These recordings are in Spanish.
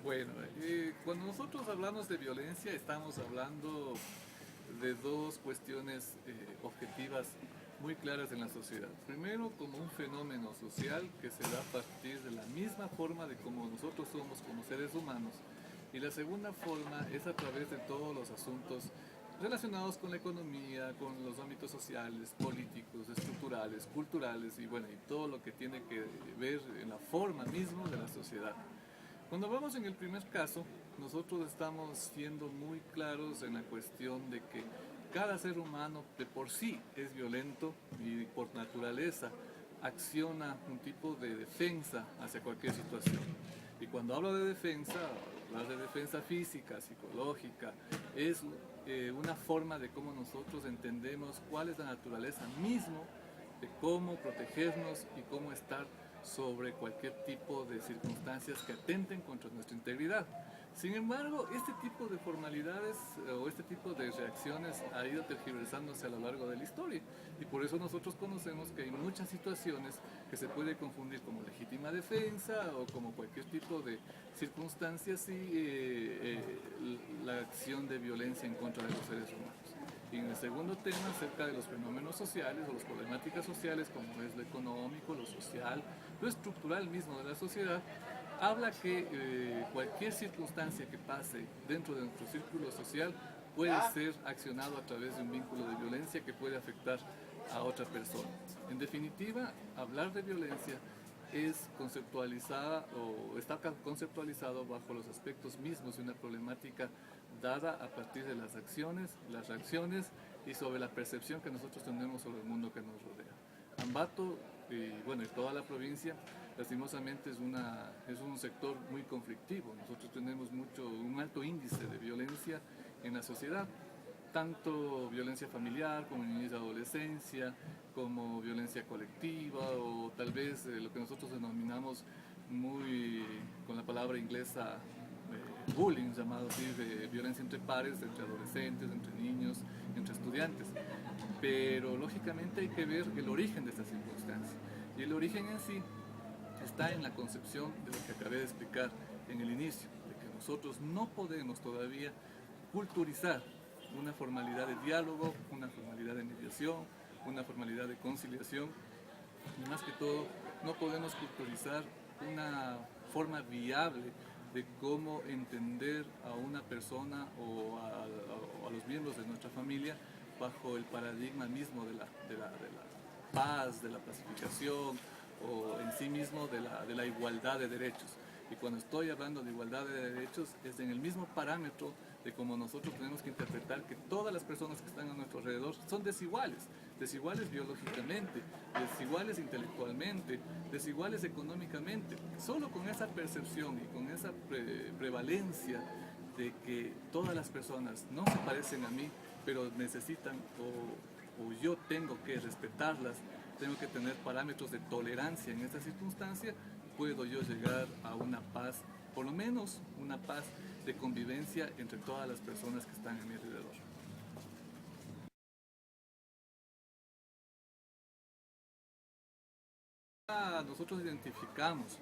Bueno, cuando nosotros hablamos de violencia estamos hablando de dos cuestiones objetivas muy claras en la sociedad. Primero, como un fenómeno social que se da a partir de la misma forma de como nosotros somos como seres humanos. Y la segunda forma es a través de todos los asuntos relacionados con la economía, con los ámbitos sociales, políticos, estructurales, culturales y bueno, y todo lo que tiene que ver en la forma misma de la sociedad. Cuando vamos en el primer caso, nosotros estamos siendo muy claros en la cuestión de que cada ser humano de por sí es violento y por naturaleza acciona un tipo de defensa hacia cualquier situación. Y cuando hablo de defensa, hablar de defensa física, psicológica, es una forma de cómo nosotros entendemos cuál es la naturaleza mismo de cómo protegernos y cómo estar sobre cualquier tipo de circunstancias que atenten contra nuestra integridad. Sin embargo, este tipo de formalidades o este tipo de reacciones ha ido tergiversándose a lo largo de la historia y por eso nosotros conocemos que hay muchas situaciones que se puede confundir como legítima defensa o como cualquier tipo de circunstancias y la acción de violencia en contra de los seres humanos. Y en el segundo tema, acerca de los fenómenos sociales o las problemáticas sociales, como es lo económico, lo social, lo estructural mismo de la sociedad, habla que cualquier circunstancia que pase dentro de nuestro círculo social puede ser accionado a través de un vínculo de violencia que puede afectar a otra persona. En definitiva, hablar de violencia es conceptualizada o está conceptualizado bajo los aspectos mismos de una problemática dada a partir de las acciones, las reacciones y sobre la percepción que nosotros tenemos sobre el mundo que nos rodea. Ambato y bueno, y toda la provincia lastimosamente es un sector muy conflictivo. Nosotros tenemos un alto índice de violencia en la sociedad, tanto violencia familiar como en niñez y adolescencia, como violencia colectiva o tal vez lo que nosotros denominamos muy con la palabra inglesa bullying, llamado así, de violencia entre pares, entre adolescentes, entre niños, entre estudiantes. Pero lógicamente hay que ver el origen de esta circunstancia. Y el origen en sí está en la concepción de lo que acabé de explicar en el inicio, de que nosotros no podemos todavía culturizar una formalidad de diálogo, una formalidad de mediación, una formalidad de conciliación y más que todo no podemos culturizar una forma viable de cómo entender a una persona o a los miembros de nuestra familia bajo el paradigma mismo de la paz, de la pacificación o en sí mismo de la igualdad de derechos. Y cuando estoy hablando de igualdad de derechos es en el mismo parámetro de cómo nosotros tenemos que interpretar que todas las personas que están a nuestro alrededor son desiguales, desiguales biológicamente, desiguales intelectualmente, desiguales económicamente. Solo con esa percepción y con esa prevalencia de que todas las personas no se parecen a mí, pero necesitan o yo tengo que respetarlas, tengo que tener parámetros de tolerancia en esta circunstancia, puedo yo llegar a una paz, por lo menos una paz de convivencia entre todas las personas que están a mi alrededor. Nosotros identificamos,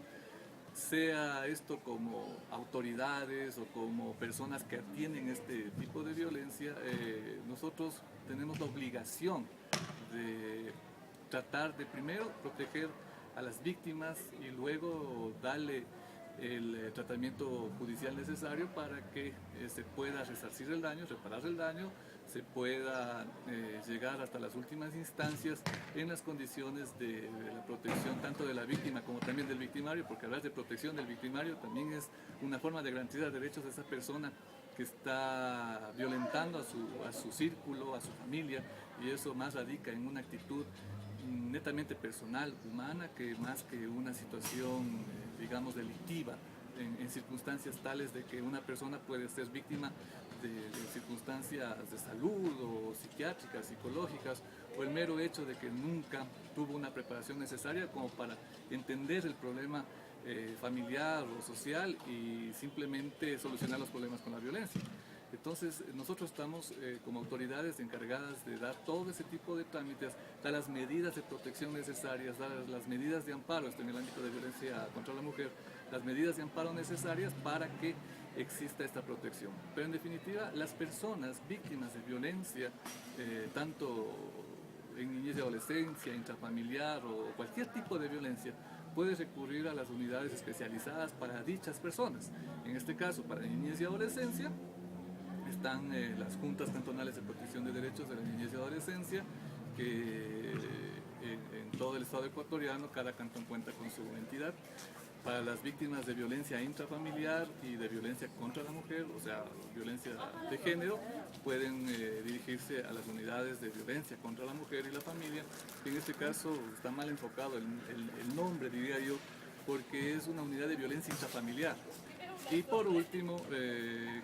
sea esto como autoridades o como personas que atienden este tipo de violencia, nosotros tenemos la obligación de tratar de primero proteger a las víctimas y luego darle el tratamiento judicial necesario para que se pueda resarcir el daño, reparar el daño, se pueda llegar hasta las últimas instancias en las condiciones de la protección tanto de la víctima como también del victimario, porque hablar de protección del victimario también es una forma de garantizar derechos de esa persona que está violentando a su círculo, a su familia, y eso más radica en una actitud netamente personal, humana, que más que una situación, digamos, delictiva, en circunstancias tales de que una persona puede ser víctima de circunstancias de salud o psiquiátricas, psicológicas, o el mero hecho de que nunca tuvo una preparación necesaria como para entender el problema familiar o social y simplemente solucionar los problemas con la violencia. Entonces, nosotros estamos como autoridades encargadas de dar todo ese tipo de trámites, dar las medidas de protección necesarias, dar las medidas de amparo, esto en el ámbito de violencia contra la mujer, las medidas de amparo necesarias para que exista esta protección. Pero en definitiva, las personas víctimas de violencia, tanto en niñez y adolescencia, intrafamiliar o cualquier tipo de violencia, puede recurrir a las unidades especializadas para dichas personas. En este caso, para niñez y adolescencia, están las juntas cantonales de protección de derechos de la niñez y adolescencia, que en todo el estado ecuatoriano cada cantón cuenta con su entidad. Para las víctimas de violencia intrafamiliar y de violencia contra la mujer, o sea, violencia de género, pueden dirigirse a las unidades de violencia contra la mujer y la familia, que en este caso está mal enfocado el nombre, diría yo, porque es una unidad de violencia intrafamiliar. Y por último,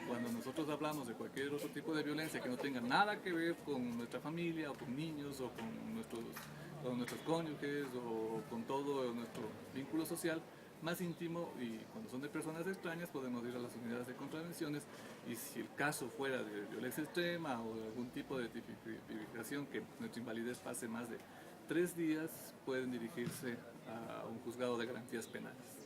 cuando nosotros hablamos de cualquier otro tipo de violencia que no tenga nada que ver con nuestra familia o con niños o con nuestros cónyuges o con todo nuestro vínculo social más íntimo, y cuando son de personas extrañas podemos ir a las unidades de contravenciones, y si el caso fuera de violencia extrema o de algún tipo de tipificación que nuestra invalidez pase más de 3 días, pueden dirigirse a un juzgado de garantías penales.